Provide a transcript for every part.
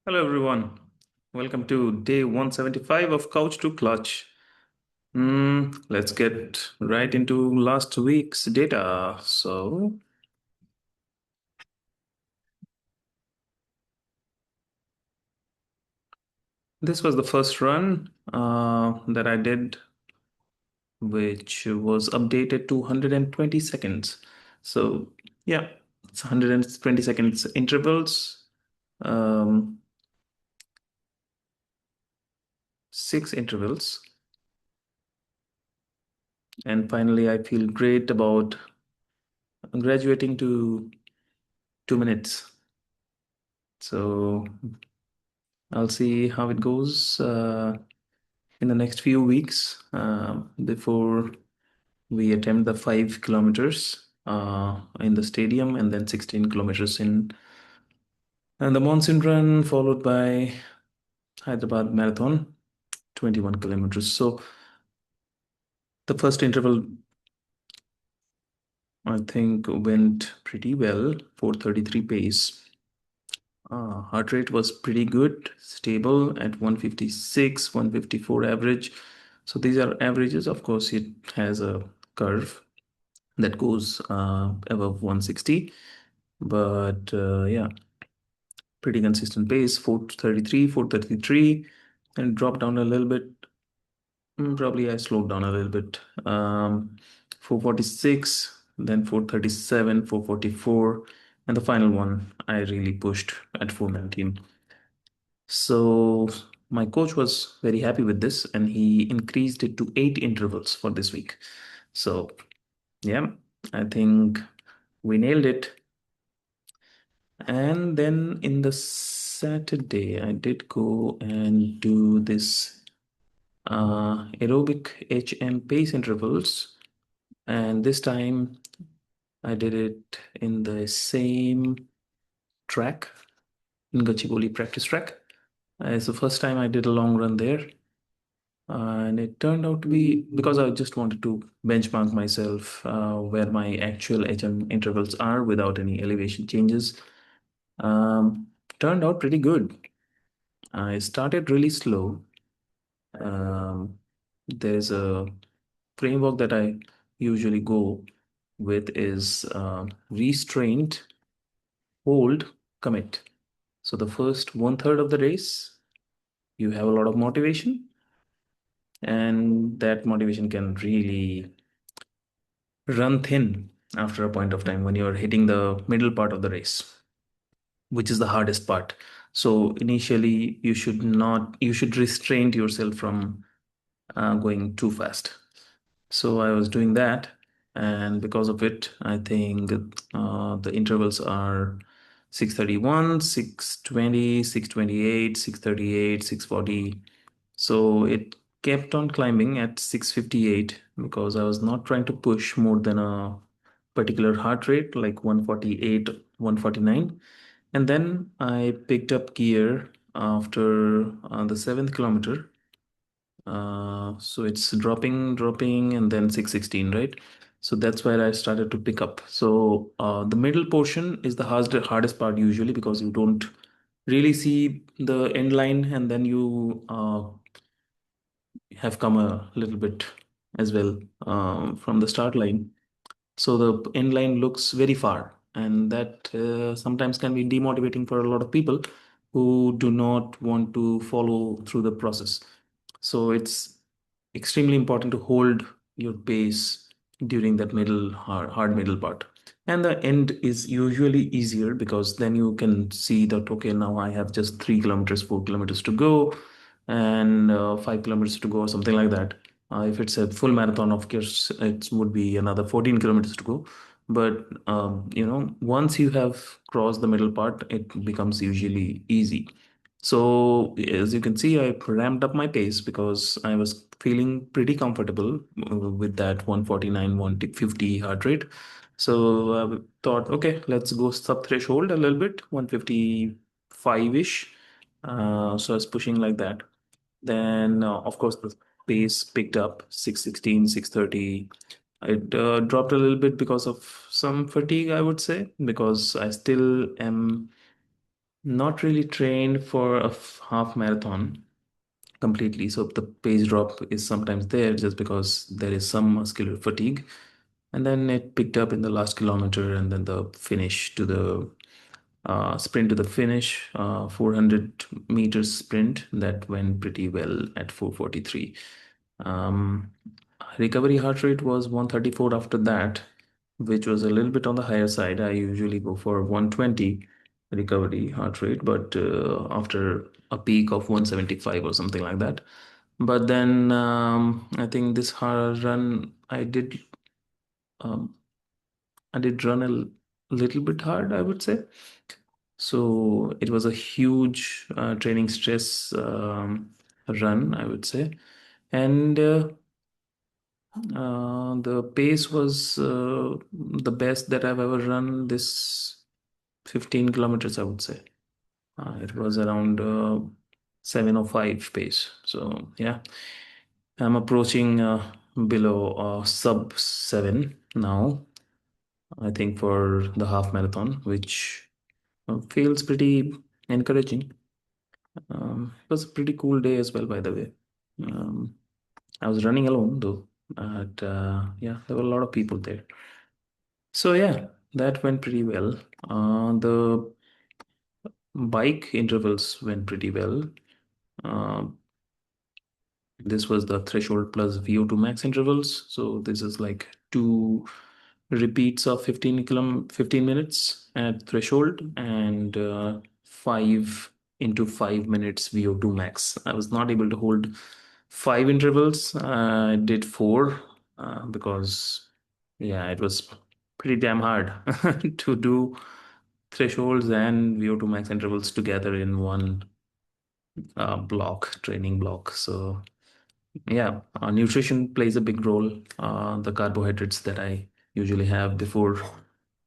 Hello, everyone. Welcome to day 175 of Couch to Clutch. Let's get right into last week's data. This was the first run that I did, which was updated to 120 seconds. So, yeah, it's 120 seconds intervals, um, six intervals. And finally, I feel great about graduating to 2 minutes. So, I'll see how it goes in the next few weeks before we attempt the 5 kilometers in the stadium and then 16 kilometers in and the monsoon run, followed by Hyderabad Marathon, 21 kilometers. So the first interval, I think, went pretty well, 4:33 pace. Heart rate was pretty good, stable at 156, 154 average. So these are averages. Of course, it has a curve that goes above 160. But yeah, pretty consistent pace, 433, 433, and dropped down a little bit. Probably I slowed down a little bit. 446, then 437, 444, and the final one I really pushed at 419. So my coach was very happy with this and he increased it to 8 intervals for this week. So yeah, I think we nailed it. And then in the Saturday, I did go and do this aerobic HM pace intervals. And this time I did it in the same track, in Gachibowli practice track. It's the first time I did a long run there. And it turned out to be because I just wanted to benchmark myself where my actual HM intervals are without any elevation changes. Um, Turned out pretty good. I started really slow. Um, there's a framework that I usually go with is restraint, hold, commit. So the first one third of the race, you have a lot of motivation, and that motivation can really run thin after a point of time when you're hitting the middle part of the race, which is the hardest part. So initially, you should restrain yourself from going too fast. So I was doing that, and because of it, I think the intervals are 631, 620, 628, 638, 640. So it kept on climbing at 658 because I was not trying to push more than a particular heart rate like 148, 149. And then I picked up gear after the seventh kilometer, so it's dropping, and then 616, right? So that's where I started to pick up. So the middle portion is the hardest part usually because you don't really see the end line, and then you have come a little bit as well from the start line. So the end line looks very far, and that sometimes can be demotivating for a lot of people who do not want to follow through the process. So it's extremely important to hold your pace during that hard middle part. And the end is usually easier because then you can see that, okay, now I have just 3 kilometers, 4 kilometers to go, and 5 kilometers to go, or something like that. If it's a full marathon, of course, it would be another 14 kilometers to go. But once you have crossed the middle part, it becomes usually easy. So as you can see, I ramped up my pace because I was feeling pretty comfortable with that 149, 150 heart rate. So I thought, okay, let's go sub threshold a little bit, 155-ish. So I was pushing like that. Then, of course, the pace picked up 616, 630. It dropped a little bit because of some fatigue, I would say, because I still am Not really trained for a half marathon completely. So the pace drop is sometimes there just because there is some muscular fatigue. And then it picked up in the last kilometer, and then the finish to the sprint to the finish, 400 meters sprint that went pretty well at 4:43. Um, Recovery heart rate was 134 after that, which was a little bit on the higher side. I usually go for 120 recovery heart rate, but after a peak of 175 or something like that. But then I think this hard run um, I did run a little bit hard, I would say. So it was a huge training stress run, I would say. And the pace was the best that I've ever run this 15 kilometers, I would say. It was around 7:05 pace. So, yeah, I'm approaching below sub 7 now, I think, for the half marathon, which feels pretty encouraging. It was a pretty cool day as well, by the way. Um, I was running alone though, but yeah, there were a lot of people there. So yeah, that went pretty well. The bike intervals went pretty well. Uh, this was the threshold plus VO2 max intervals. So this is like two repeats of 15 minutes at threshold, and 5 into 5 minutes VO2 max. I was not able to hold five intervals. I did four because, yeah, it was pretty damn hard to do thresholds and VO2 max intervals together in one training block. So, yeah, nutrition plays a big role. The carbohydrates that I usually have before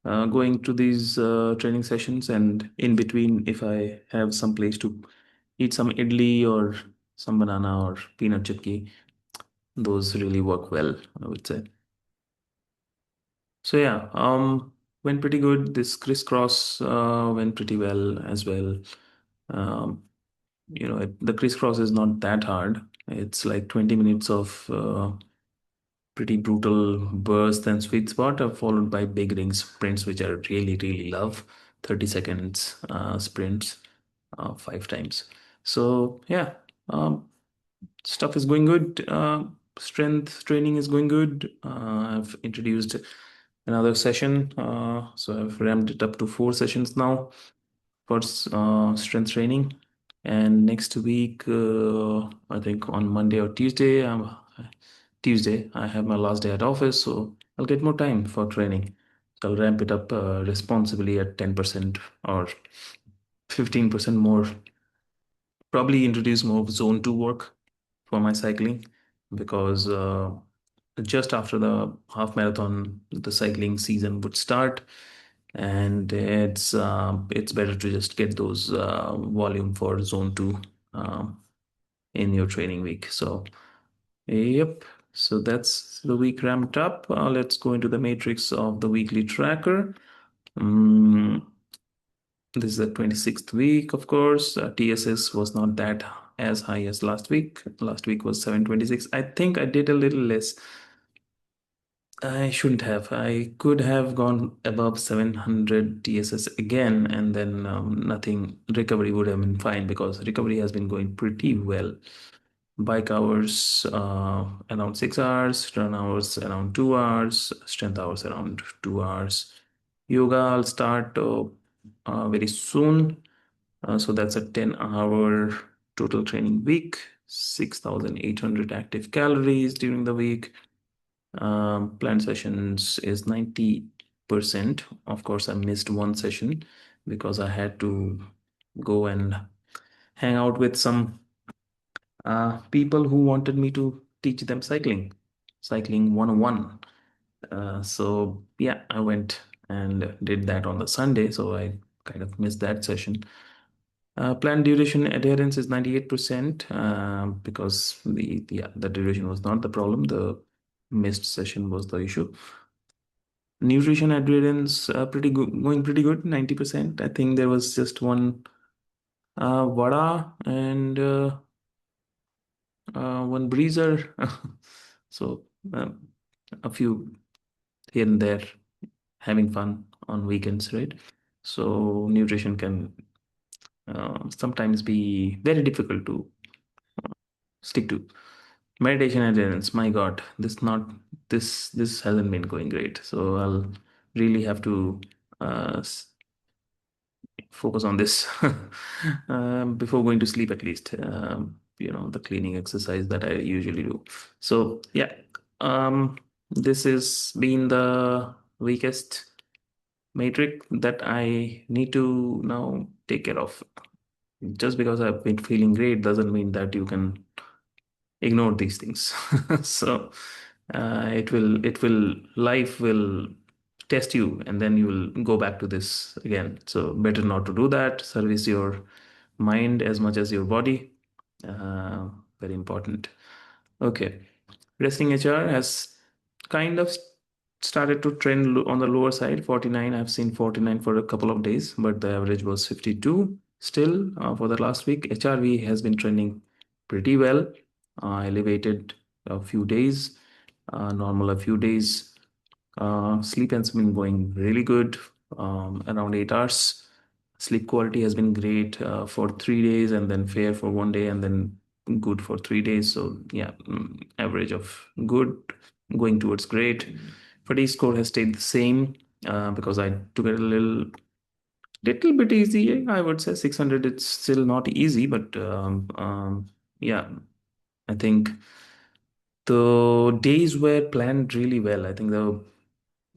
going to these training sessions, and in between, if I have some place to eat some idli or some banana or peanut chutki, those really work well, I would say. So yeah, went pretty good. This crisscross went pretty well as well. Um, the crisscross is not that hard. It's like 20 minutes of pretty brutal burst and sweet spot, followed by big ring sprints, which I really, really love. 30 seconds sprints, five times. So yeah, um, stuff is going good. Strength training is going good. I've introduced another session. So I've ramped it up to 4 sessions now for strength training. And next week, I think on Monday or Tuesday, I have my last day at office, so I'll get more time for training. So I'll ramp it up responsibly at 10% or 15% more. Probably introduce more of zone two work for my cycling, because just after the half marathon, the cycling season would start, and it's better to just get those volume for zone two um, in your training week. So yep. So that's the week ramped up. Let's go into the matrix of the weekly tracker. Um, this is the 26th week, of course. TSS was not that as high as last week. Last week was 726. I think I did a little less. I shouldn't have. I could have gone above 700 TSS again, and then nothing, recovery would have been fine, because recovery has been going pretty well. Bike hours around 6 hours, run hours around 2 hours, strength hours around 2 hours. Yoga I'll start very soon. So that's a 10-hour total training week, 6,800 active calories during the week. Planned sessions is 90%. Of course, I missed one session because I had to go and hang out with some people who wanted me to teach them cycling 101. So yeah, I went and did that on the Sunday, so I kind of missed that session. Planned duration adherence is 98%, because the duration was not the problem. The missed session was the issue. Nutrition adherence pretty good, going pretty good, 90%. I think there was just one Vada and one breezer. So um, a few here and there, having fun on weekends, right? So nutrition can sometimes be very difficult to stick to. Meditation adherence, my God, this hasn't been going great. So I'll really have to uh, focus on this before going to sleep at least. The cleaning exercise that I usually do. So yeah, this has been the weakest matrix that I need to now take care of. Just because I've been feeling great doesn't mean that you can ignore these things. So life will test you, and then you will go back to this again. So better not to do that. Service your mind as much as your body. Very important. Okay. Resting HR has kind of started to trend on the lower side. 49, I've seen 49 for a couple of days, but the average was 52 still for the last week. HRV has been trending pretty well, elevated a few days, normal a few days. Sleep has been going really good, around 8 hours. Sleep quality has been great for 3 days, and then fair for one day, and then good for 3 days. So yeah, average of good, going towards great. Fatigue score has stayed the same because I took it a little bit easy. I would say 600. It's still not easy, but yeah, I think the days were planned really well. I think the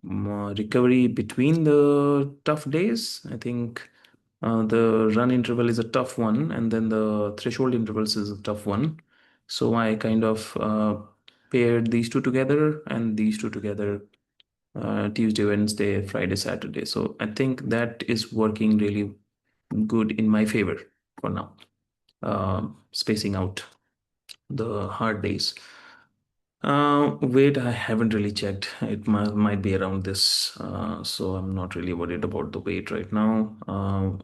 recovery between the tough days. I think the run interval is a tough one, and then the threshold intervals is a tough one. So I kind of paired these two together and these two together, Tuesday, Wednesday, Friday, Saturday. So I think that is working really good in my favor for now, spacing out the hard days. Weight, I haven't really checked. It might be around this, so I'm not really worried about the weight right now,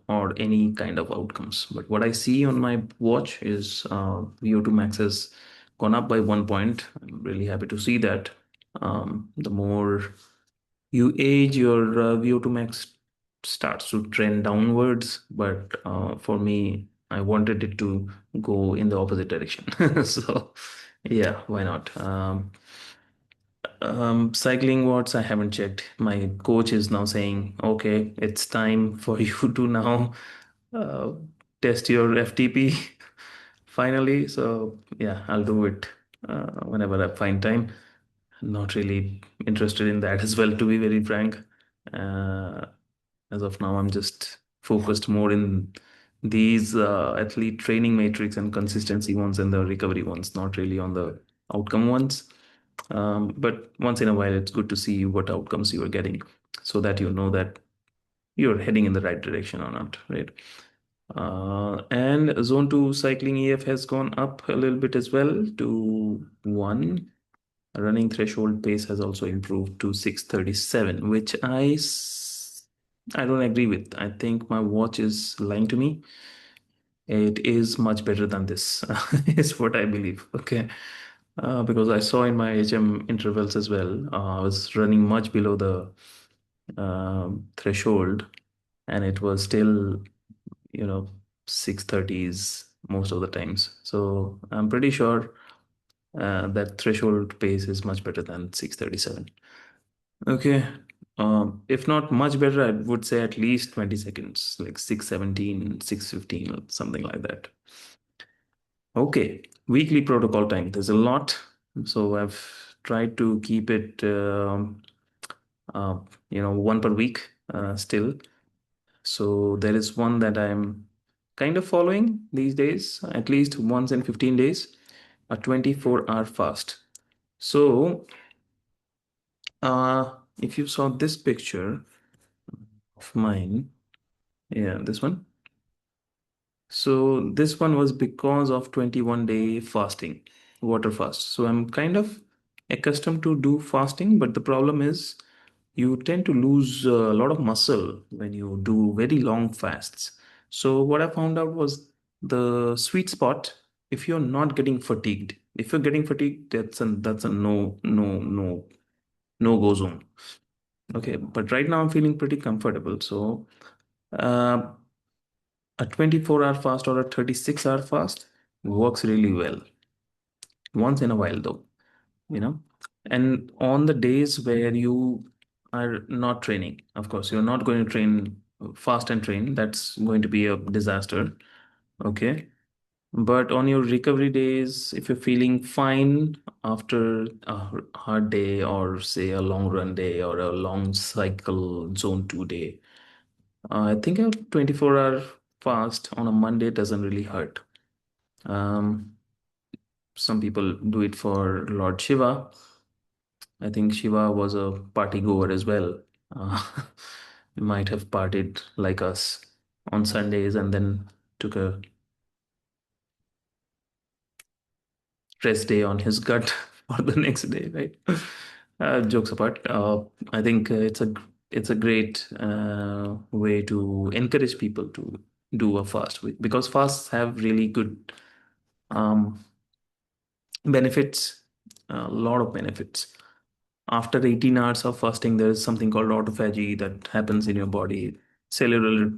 or any kind of outcomes. But what I see on my watch is VO2 max has gone up by 1 point. I'm really happy to see that. The more you age, your VO2 max starts to trend downwards. But for me, I wanted it to go in the opposite direction. So, yeah, why not? Cycling watts, I haven't checked. My coach is now saying, okay, it's time for you to now uh, test your FTP finally. So, yeah, I'll do it whenever I find time. Not really interested in that as well, to be very frank. Uh, as of now, I'm just focused more in these athlete training matrix and consistency ones and the recovery ones, not really on the outcome ones. But once in a while, it's good to see what outcomes you are getting so that you know that you're heading in the right direction or not, right? And zone 2 cycling EF has gone up a little bit as well to 1. Running threshold pace has also improved to 637, which I don't agree with. I think my watch is lying to me. It is much better than this, is what I believe. Okay. Because I saw in my HM intervals as well, I was running much below the threshold, and it was still, you know, 630s most of the times. So I'm pretty sure that threshold pace is much better than 637. Okay. If not much better, I would say at least 20 seconds, like 617, 615, or something like that. Okay. Weekly protocol time. There's a lot. So I've tried to keep it, uh, one per week still. So there is one that I'm kind of following these days, at least once in 15 days, a 24-hour fast. So if you saw this picture of mine, yeah, this one. So this one was because of 21-day fasting, water fast. So I'm kind of accustomed to do fasting, but the problem is you tend to lose a lot of muscle when you do very long fasts. So what I found out was the sweet spot. If you're not getting fatigued, if you're getting fatigued, that's a no go zone. Okay, but right now I'm feeling pretty comfortable. So uh, a 24-hour fast or a 36-hour fast works really well. Once in a while, though, you know. And on the days where you are not training, of course, you're not going to train fast and train. That's going to be a disaster. Okay. But on your recovery days, if you're feeling fine after a hard day or say a long run day or a long cycle zone 2 day, I think a 24-hour fast on a Monday doesn't really hurt. Um, some people do it for Lord Shiva. I think Shiva was a party goer as well. Uh, he might have partied like us on Sundays and then took a rest day on his gut for the next day, right? Jokes apart, I think it's a great way to encourage people to do a fast week because fasts have really good um, benefits, a lot of benefits. After 18 hours of fasting, there is something called autophagy that happens in your body, cellular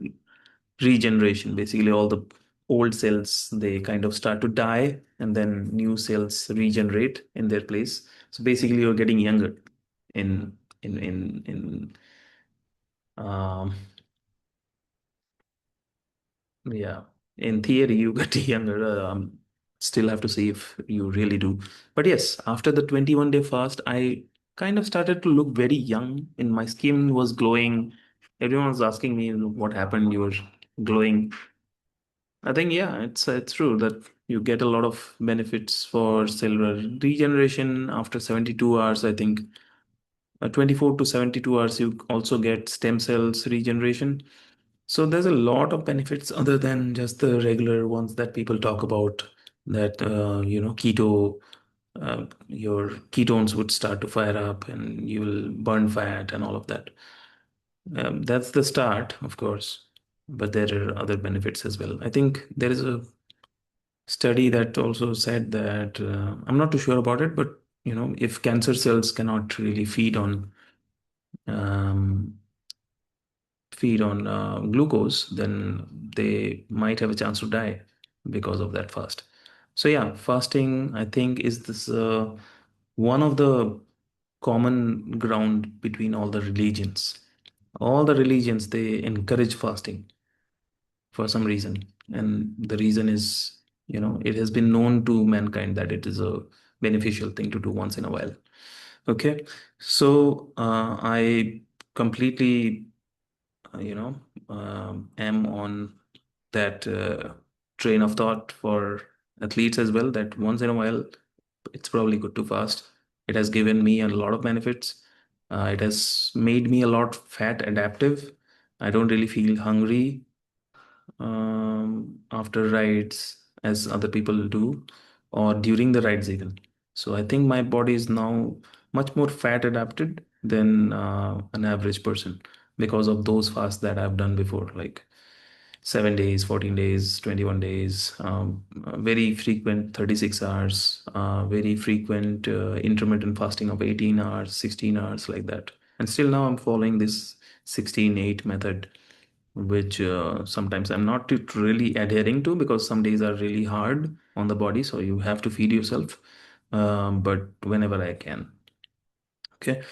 regeneration. Basically, all the old cells they kind of start to die, and then new cells regenerate in their place. So basically, you're getting younger in um, yeah, in theory, you get younger. Still have to see if you really do. But yes, after the 21-day fast, I kind of started to look very young, and my skin was glowing. Everyone was asking me what happened. You were glowing. I think yeah, it's true that you get a lot of benefits for cellular regeneration after 72 hours. I think 24 to 72 hours, you also get stem cells regeneration. So there's a lot of benefits other than just the regular ones that people talk about. That keto, your ketones would start to fire up, and you will burn fat and all of that. That's the start, of course, but there are other benefits as well. I think there is a study that also said that I'm not too sure about it, but if cancer cells cannot really um, feed on glucose, then they might have a chance to die because of that fast. So yeah, fasting I think is this one of the common ground between all the religions. All the religions they encourage fasting for some reason. And the reason is, it has been known to mankind that it is a beneficial thing to do once in a while. Okay. So I completely, am on that train of thought for athletes as well, that once in a while, it's probably good to fast. It has given me a lot of benefits. It has made me a lot fat adaptive. I don't really feel hungry after rides as other people do or during the rides even. So I think my body is now much more fat adapted than an average person because of those fasts that I've done before, like 7 days, 14 days, 21 days, very frequent 36 hours, very frequent intermittent fasting of 18 hours, 16 hours, like that. And still now I'm following this 16-8 method, which sometimes I'm not really adhering to because some days are really hard on the body. So you have to feed yourself. But whenever I can. Okay.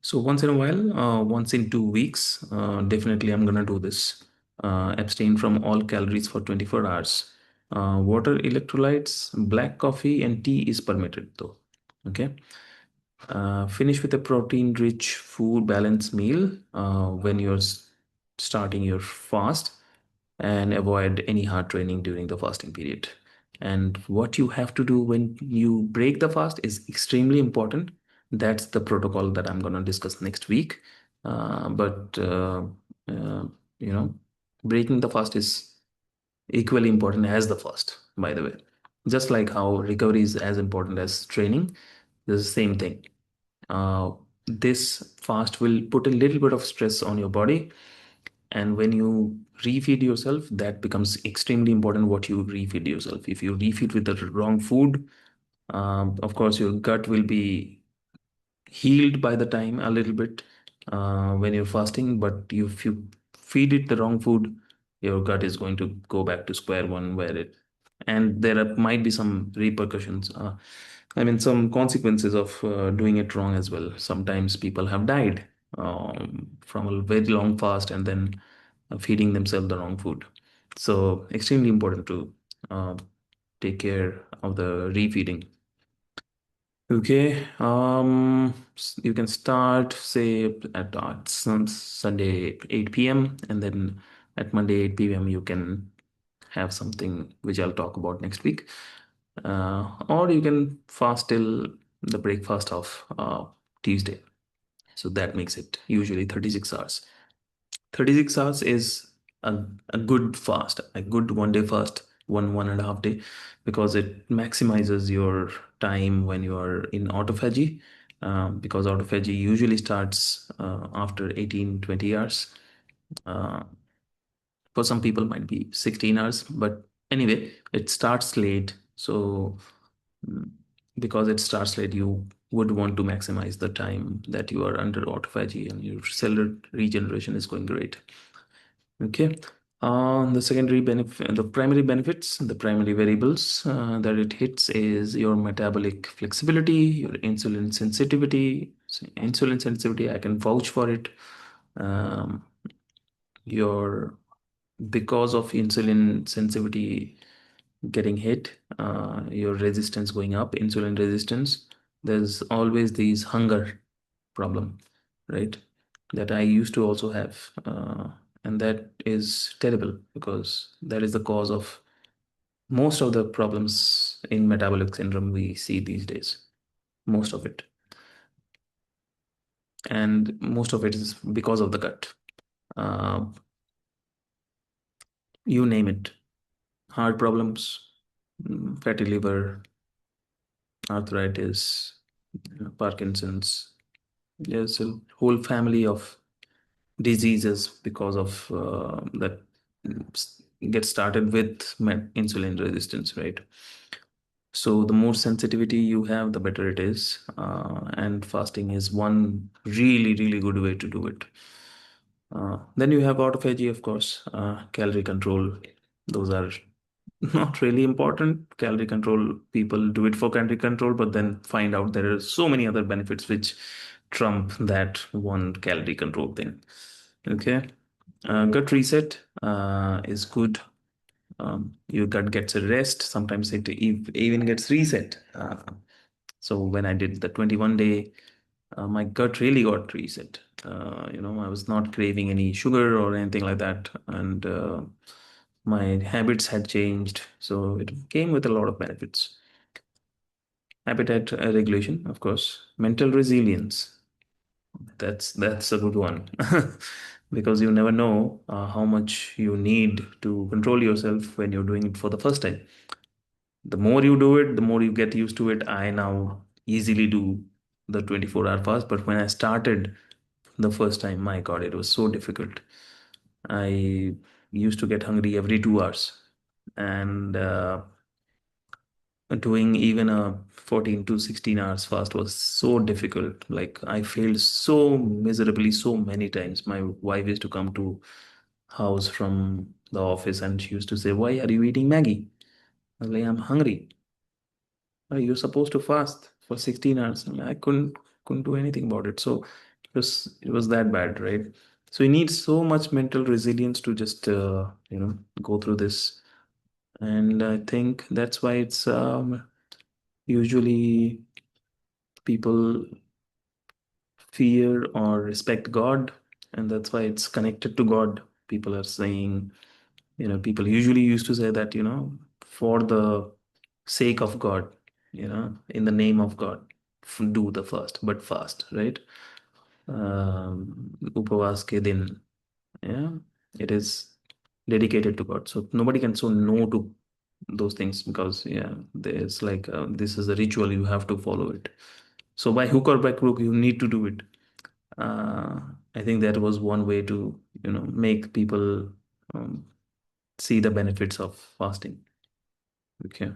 So once in a while, once in 2 weeks, definitely I'm gonna do this. Abstain from all calories for 24 hours. Water, electrolytes, black coffee, and tea is permitted though. Okay. Finish with a protein-rich food balance meal when you're starting your fast, and avoid any hard training during the fasting period. And what you have to do when you break the fast is extremely important. That's the protocol that I'm going to discuss next week. But uh, you know, breaking the fast is equally important as the fast, by the way. Just like how recovery is as important as training, it's the same thing. Uh, this fast will put a little bit of stress on your body, And when you refeed yourself, that becomes extremely important what you refeed yourself. If you refeed with the wrong food, of course, your gut will be healed by the time a little bit when you're fasting. But if you feed it the wrong food, your gut is going to go back to square one where it, and might be some repercussions. I mean, some consequences of doing it wrong as well. Sometimes people have died from a very long fast and then feeding themselves the wrong food. So, extremely important to uh, take care of the refeeding. Okay, you can start say at Sunday 8 p.m. and then at Monday 8 p.m. you can have something which I'll talk about next week. Or you can fast till the breakfast of Tuesday. So that makes it usually 36 hours. 36 hours is a good fast, a good 1 day fast, 1.5 day, because it maximizes your time when you are in autophagy, because autophagy usually starts after 18-20 hours. Uh, for some people might be 16 hours, but anyway, it starts late. So mm, because it starts late, you would want to maximize the time that you are under autophagy and your cellular regeneration is going great. Okay. The secondary benefit, the primary benefits, the primary variables that it hits is your metabolic flexibility, your insulin sensitivity. So insulin sensitivity, I can vouch for it. Um, your Because of insulin sensitivity getting hit, your resistance going up, insulin resistance. There's always these hunger problem, right? That I used to also have. And that is terrible because that is the cause of most of the problems in metabolic syndrome we see these days. Most of it. And most of it is because of the gut. Uh, you name it. Heart problems, fatty liver, arthritis, Parkinson's. There's a whole family of diseases because of that get started with insulin resistance, right? So the more sensitivity you have, the better it is. And fasting is one really, really good way to do it. Then you have autophagy, of course, calorie control. Those are not really important. Calorie control, people do it for calorie control, but then find out there are so many other benefits which trump that one calorie control thing. Okay. Gut reset is good. Your gut gets a rest. Sometimes it even gets reset. So when I did the 21 day, my gut really got reset. I was not craving any sugar or anything like that, and my habits had changed. So it came with a lot of benefits. Appetite regulation, of course, mental resilience. That's a good one because you never know how much you need to control yourself when you're doing it for the first time. The more you do it, the more you get used to it. I now easily do the 24-hour fast, but when I started the first time, my God, it was so difficult. I used to get hungry every 2 hours, and doing even a 14 to 16 hours fast was so difficult. Like I failed so miserably so many times. My wife used to come to house from the office and she used to say, "Why are you eating Maggie?" I was like, "I'm hungry." You're supposed to fast for 16 hours. And I couldn't do anything about it. So it was that bad, right? So you need so much mental resilience to just go through this. And I think that's why it's usually people fear or respect God, and that's why it's connected to God. People are saying, people usually used to say that, for the sake of God, in the name of God, do the fast, but fast, right? Upavas ke din, yeah, it is dedicated to God. So nobody can say no to those things because, yeah, there's like, this is a ritual, you have to follow it. So by hook or by crook, you need to do it. uh, I think that was one way to, make people um, see the benefits of fasting. Okay.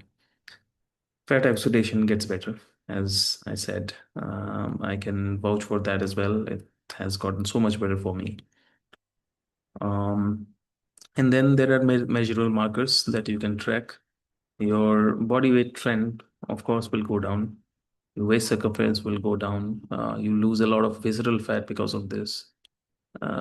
Fat oxidation gets better, as I said. I can vouch for that as well. It has gotten so much better for me. Um, and then there are measurable markers that you can track. Your body weight trend, of course, will go down. Your waist circumference will go down. You lose a lot of visceral fat because of this.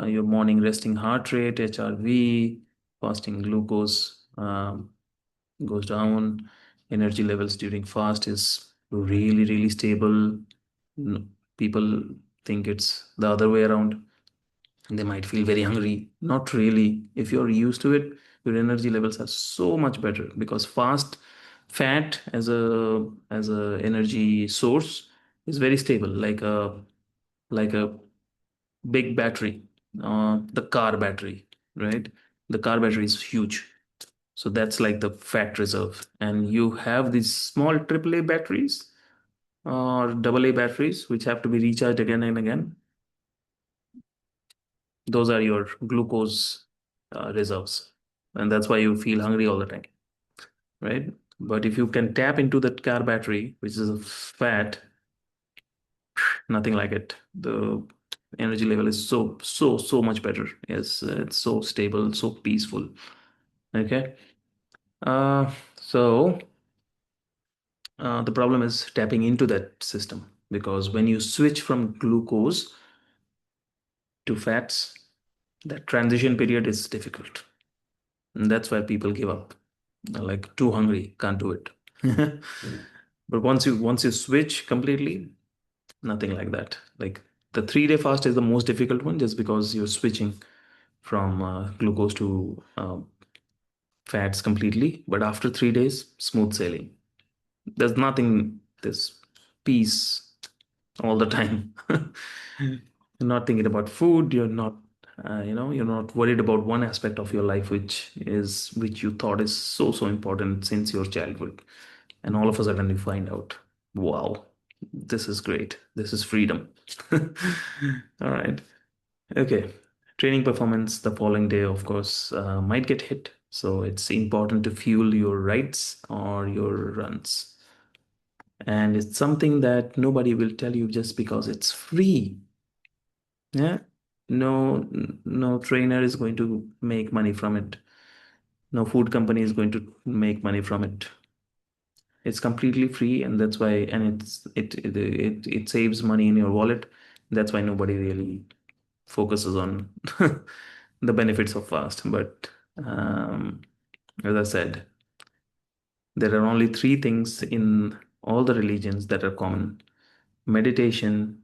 Your morning resting heart rate, HRV, fasting glucose goes down. Energy levels during fast is really, really stable. People think it's the other way around. They might feel very hungry. Not really. If you're used to it, your energy levels are so much better because fast fat as a energy source is very stable, like a big battery, the car battery, right? The car battery is huge. So that's like the fat reserve. And you have these small AAA batteries or AA batteries, which have to be recharged again and again. Those are your glucose reserves. And that's why you feel hungry all the time, right? But if you can tap into that car battery, which is a fat, nothing like it. The energy level is so much better. Yes, it's so stable, so peaceful. Okay. So the problem is tapping into that system because when you switch from glucose to fats, that transition period is difficult. And that's why people give up. They're like too hungry, can't do it. But once you switch completely, nothing like that. Like the 3 day fast is the most difficult one just because you're switching from glucose to fats completely. But after 3 days, smooth sailing. There's nothing, this peace all the time. You're not thinking about food. You're not, you're not worried about one aspect of your life, which you thought is so important since your childhood. And all of a sudden you find out, wow, this is great. This is freedom. All right. Okay. Training performance the following day, of course, might get hit. So it's important to fuel your rides or your runs. And it's something that nobody will tell you just because it's free. Yeah. No trainer is going to make money from it. No food company is going to make money from it. It's completely free, and that's why, and it saves money in your wallet. That's why nobody really focuses on the benefits of fast. But as I said, there are only three things in all the religions that are common: meditation,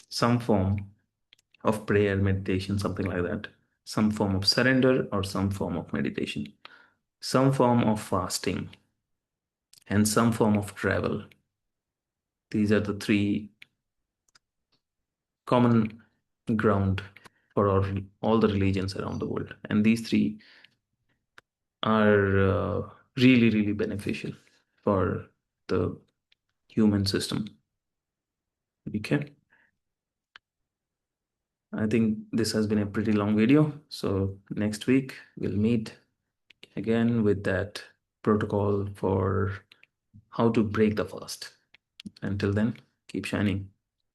some form of prayer, meditation, something like that, some form of surrender, or some form of meditation, some form of fasting, and some form of travel. These are the three common ground for all the religions around the world. And these three are really, really beneficial for the human system. Okay. I think this has been a pretty long video. So next week we'll meet again with that protocol for how to break the fast. Until then, keep shining.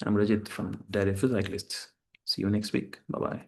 I'm Rajit from Diary of a Cyclist. See you next week. Bye bye.